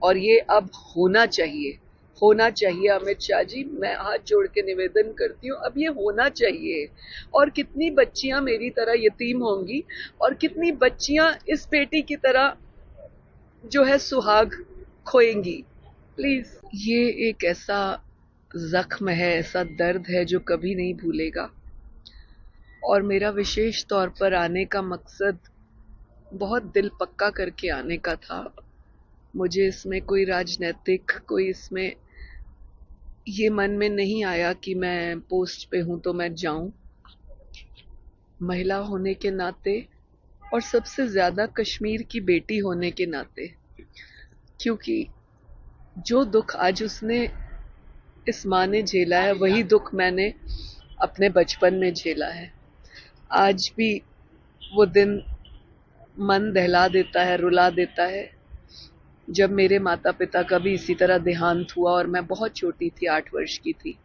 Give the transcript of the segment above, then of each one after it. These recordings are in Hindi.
और ये अब होना चाहिए अमित शाह जी, मैं हाथ जोड़ के निवेदन करती हूँ, अब ये होना चाहिए। और कितनी बच्चियां मेरी तरह यतीम होंगी और कितनी बच्चियां इस बेटी की तरह जो है सुहाग खोएंगी। प्लीज, ये एक ऐसा जख्म है, ऐसा दर्द है जो कभी नहीं भूलेगा। और मेरा विशेष तौर पर आने का मकसद बहुत दिल पक्का करके आने का था। मुझे इसमें कोई राजनीतिक, कोई इसमें ये मन में नहीं आया कि मैं पोस्ट पे हूं तो मैं जाऊं। महिला होने के नाते और सबसे ज्यादा कश्मीर की बेटी होने के नाते, क्योंकि जो दुख आज उसने, इस माँ ने झेला है, वही दुख मैंने अपने बचपन में झेला है। आज भी वो दिन मन दहला देता है, रुला देता है, जब मेरे माता पिता का भी इसी तरह देहांत हुआ और मैं बहुत छोटी थी, 8 वर्ष की थी।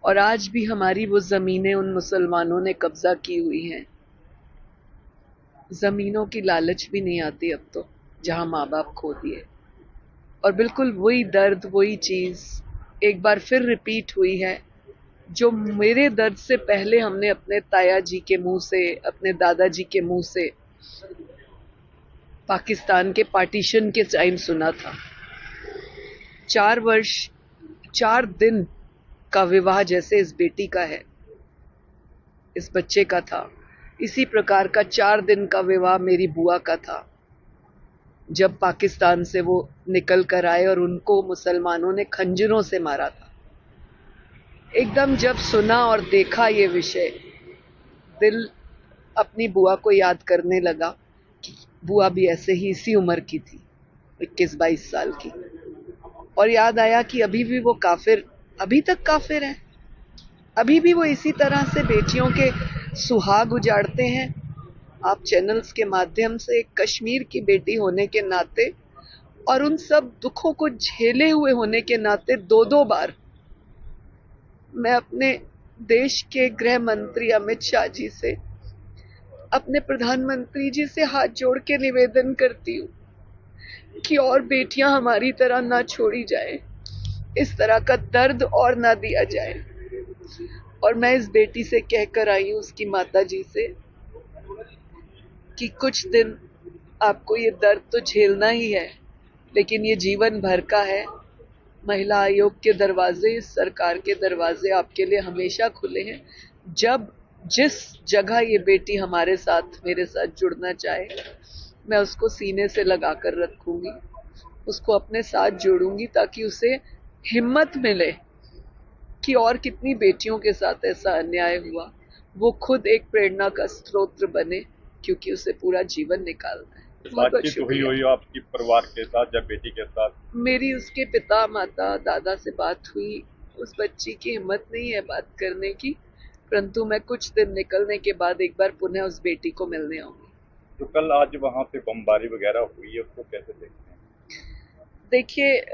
और आज भी हमारी वो जमीनें उन मुसलमानों ने कब्जा की हुई हैं। जमीनों की लालच भी नहीं आती अब तो, जहां माँ बाप खो दिए। और बिल्कुल वही दर्द, वही चीज एक बार फिर रिपीट हुई है, जो मेरे दर्द से पहले हमने अपने ताया जी के मुंह से, अपने दादाजी के मुंह से पाकिस्तान के पार्टीशन के टाइम सुना था। 4 वर्ष 4 दिन का विवाह जैसे इस बेटी का है, इस बच्चे का था, इसी प्रकार का 4 दिन का विवाह मेरी बुआ का था, जब पाकिस्तान से वो निकल कर आए और उनको मुसलमानों ने खंजरों से मारा था। एकदम जब सुना और देखा ये विषय, दिल अपनी बुआ को याद करने लगा। बुआ भी ऐसे ही इसी उम्र की थी, 21-22 साल की। और याद आया कि अभी भी वो काफिर, अभी तक काफिर हैं, अभी भी वो इसी तरह से बेटियों के सुहाग उजाड़ते हैं। आप चैनल्स के माध्यम से एक कश्मीर की बेटी होने के नाते और उन सब दुखों को झेले हुए होने के नाते 2-2 बार मैं अपने देश के गृह मंत्री अमित शाह जी से, अपने प्रधानमंत्री जी से हाथ जोड़ के निवेदन करती हूँ कि और बेटियां हमारी तरह ना छोड़ी जाए, इस तरह का दर्द और ना दिया जाए। और मैं इस बेटी से कहकर आई हूँ, उसकी माता जी से, कि कुछ दिन आपको ये दर्द तो झेलना ही है, लेकिन ये जीवन भर का है। महिला आयोग के दरवाजे, इस सरकार के दरवाजे आपके लिए हमेशा खुले हैं। जब जिस जगह ये बेटी हमारे साथ, मेरे साथ जुड़ना चाहे, मैं उसको सीने से लगा कर रखूंगी, उसको अपने साथ जोड़ूंगी, ताकि उसे हिम्मत मिले कि और कितनी बेटियों के साथ ऐसा अन्याय हुआ, वो खुद एक प्रेरणा का स्रोत बने, क्योंकि उसे पूरा जीवन निकालना है। बातचीत हुई आपकी परिवार के साथ या बेटी के साथ? मेरी उसके पिता, माता, दादा से बात हुई। उस बच्ची की हिम्मत नहीं है बात करने की, परंतु मैं कुछ दिन निकलने के बाद एक बार पुनः उस बेटी को मिलने आऊंगी। तो कल आज वहाँ पे बमबारी वगैरह हुई है, उसको कैसे देखते हैं? देखिए,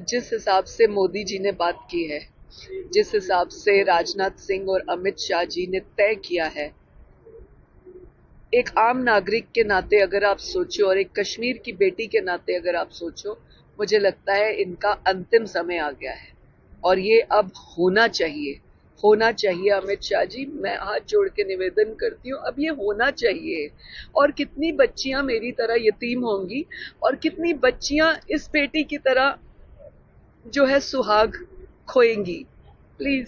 जिस हिसाब से मोदी जी ने बात की है, जिस हिसाब से राजनाथ सिंह और अमित शाह जी ने तय किया है, एक आम नागरिक के नाते अगर आप सोचो और एक कश्मीर की बेटी के नाते अगर आप सोचो, मुझे लगता है इनका अंतिम समय आ गया है और ये अब होना चाहिए अमित शाह जी, मैं हाथ जोड़ के निवेदन करती हूँ, अब ये होना चाहिए। और कितनी बच्चियां मेरी तरह यतीम होंगी और कितनी बच्चियां इस बेटी की तरह जो है सुहाग खोएंगी। प्लीज